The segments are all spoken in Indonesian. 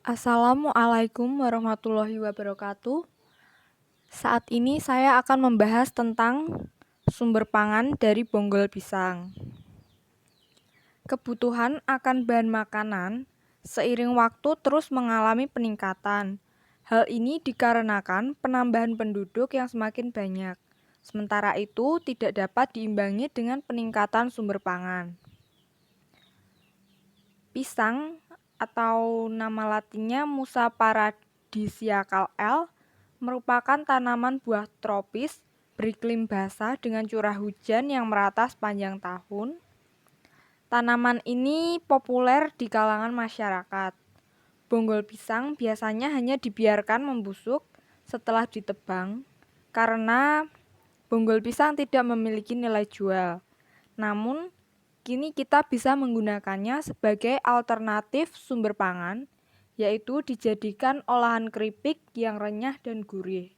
Assalamualaikum warahmatullahi wabarakatuh. Saat ini saya akan membahas tentang sumber pangan dari bonggol pisang. Kebutuhan akan bahan makanan seiring waktu terus mengalami peningkatan. Hal ini dikarenakan penambahan penduduk yang semakin banyak. Sementara itu tidak dapat diimbangi dengan peningkatan sumber pangan. Pisang atau nama latinnya Musa paradisiacal L merupakan tanaman buah tropis beriklim basah dengan curah hujan yang merata sepanjang tahun. Tanaman ini populer di kalangan masyarakat. Bonggol pisang biasanya hanya dibiarkan membusuk setelah ditebang karena bonggol pisang tidak memiliki nilai jual. Namun, kini kita bisa menggunakannya sebagai alternatif sumber pangan, yaitu dijadikan olahan keripik yang renyah dan gurih.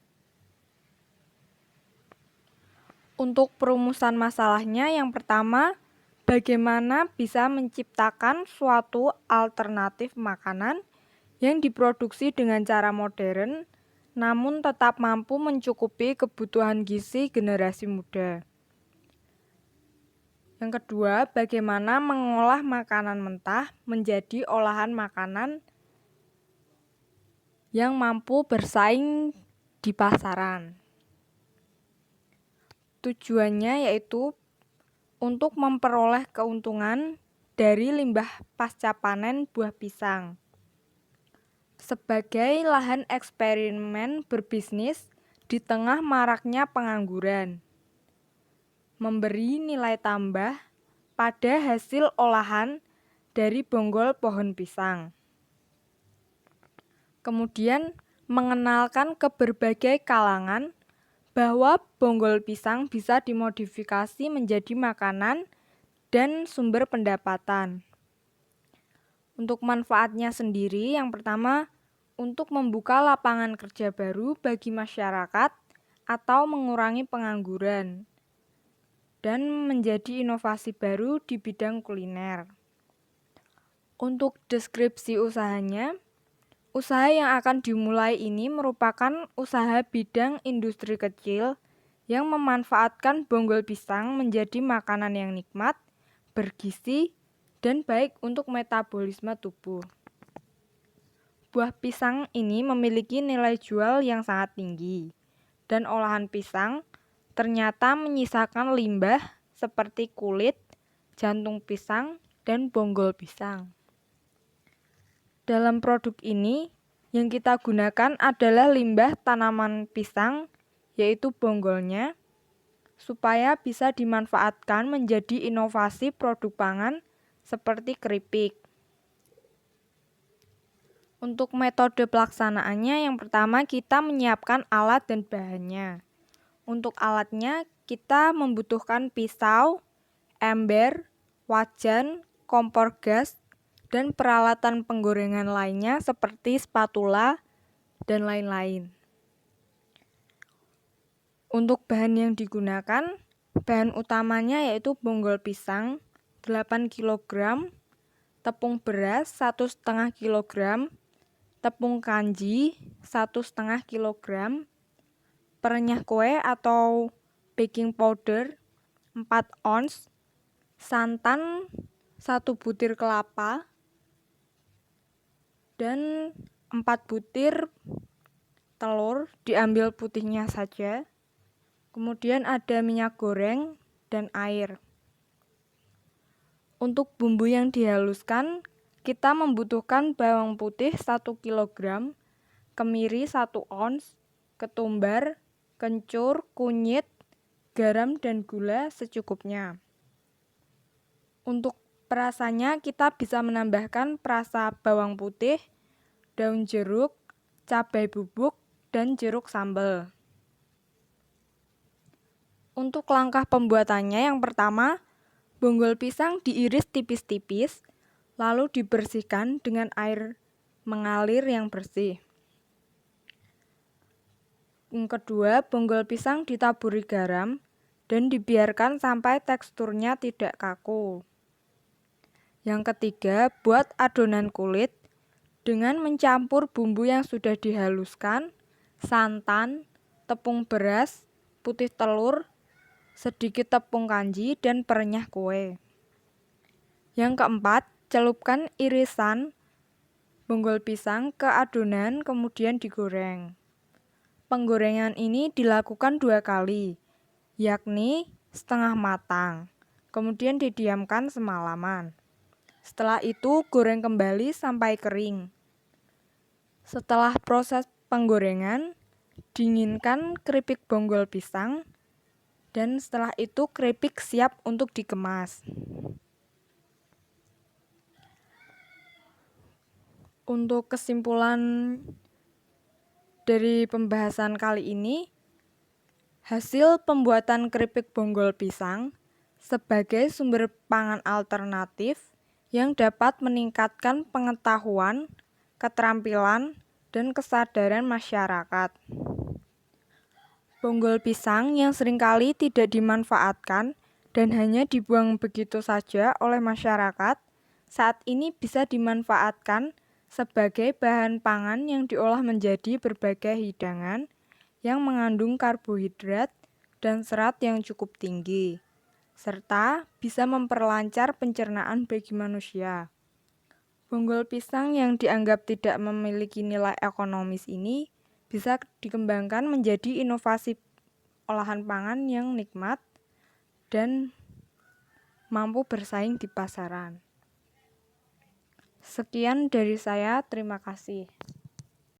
Untuk perumusan masalahnya, yang pertama, bagaimana bisa menciptakan suatu alternatif makanan yang diproduksi dengan cara modern, namun tetap mampu mencukupi kebutuhan gizi generasi muda. Yang kedua, bagaimana mengolah makanan mentah menjadi olahan makanan yang mampu bersaing di pasaran. Tujuannya yaitu untuk memperoleh keuntungan dari limbah pasca panen buah pisang. Sebagai lahan eksperimen berbisnis di tengah maraknya pengangguran. Memberi nilai tambah pada hasil olahan dari bonggol pohon pisang. Kemudian mengenalkan ke berbagai kalangan bahwa bonggol pisang bisa dimodifikasi menjadi makanan dan sumber pendapatan. Untuk manfaatnya sendiri, yang pertama, untuk membuka lapangan kerja baru bagi masyarakat atau mengurangi pengangguran dan menjadi inovasi baru di bidang kuliner. Untuk deskripsi usahanya, usaha yang akan dimulai ini merupakan usaha bidang industri kecil yang memanfaatkan bonggol pisang menjadi makanan yang nikmat, bergizi, dan baik untuk metabolisme tubuh. Buah pisang ini memiliki nilai jual yang sangat tinggi, dan olahan pisang ternyata menyisakan limbah seperti kulit, jantung pisang, dan bonggol pisang. Dalam produk ini, yang kita gunakan adalah limbah tanaman pisang, yaitu bonggolnya, supaya bisa dimanfaatkan menjadi inovasi produk pangan seperti keripik. Untuk metode pelaksanaannya, yang pertama kita menyiapkan alat dan bahannya. Untuk alatnya, kita membutuhkan pisau, ember, wajan, kompor gas, dan peralatan penggorengan lainnya seperti spatula dan lain-lain. Untuk bahan yang digunakan, bahan utamanya yaitu bonggol pisang 8 kg, tepung beras 1,5 kg, tepung kanji 1,5 kg, perenyah kue atau baking powder 4 ons, santan 1 butir kelapa, dan 4 butir telur, diambil putihnya saja. Kemudian ada minyak goreng dan air. Untuk bumbu yang dihaluskan, kita membutuhkan bawang putih 1 kg, kemiri 1 ons, ketumbar, kencur, kunyit, garam, dan gula secukupnya. Untuk perasanya kita bisa menambahkan perasa bawang putih, daun jeruk, cabai bubuk, dan jeruk sambal. Untuk langkah pembuatannya, yang pertama, bonggol pisang diiris tipis-tipis, lalu dibersihkan dengan air mengalir yang bersih. Yang kedua, bonggol pisang ditaburi garam dan dibiarkan sampai teksturnya tidak kaku. Yang ketiga, buat adonan kulit Dengan mencampur bumbu yang sudah dihaluskan, santan, tepung beras, putih telur, sedikit tepung kanji, dan perenyah kue. Yang keempat, celupkan irisan bonggol pisang ke adonan kemudian digoreng. Penggorengan ini dilakukan 2 kali, yakni setengah matang, kemudian didiamkan semalaman. Setelah itu goreng kembali sampai kering. Setelah proses penggorengan, dinginkan keripik bonggol pisang, dan setelah itu keripik siap untuk dikemas. Untuk kesimpulan dari pembahasan kali ini, hasil pembuatan keripik bonggol pisang sebagai sumber pangan alternatif yang dapat meningkatkan pengetahuan, keterampilan, dan kesadaran masyarakat. Bonggol pisang yang seringkali tidak dimanfaatkan dan hanya dibuang begitu saja oleh masyarakat, saat ini bisa dimanfaatkan sebagai bahan pangan yang diolah menjadi berbagai hidangan yang mengandung karbohidrat dan serat yang cukup tinggi, serta bisa memperlancar pencernaan bagi manusia. Bonggol pisang yang dianggap tidak memiliki nilai ekonomis ini bisa dikembangkan menjadi inovasi olahan pangan yang nikmat dan mampu bersaing di pasaran. Sekian dari saya, terima kasih.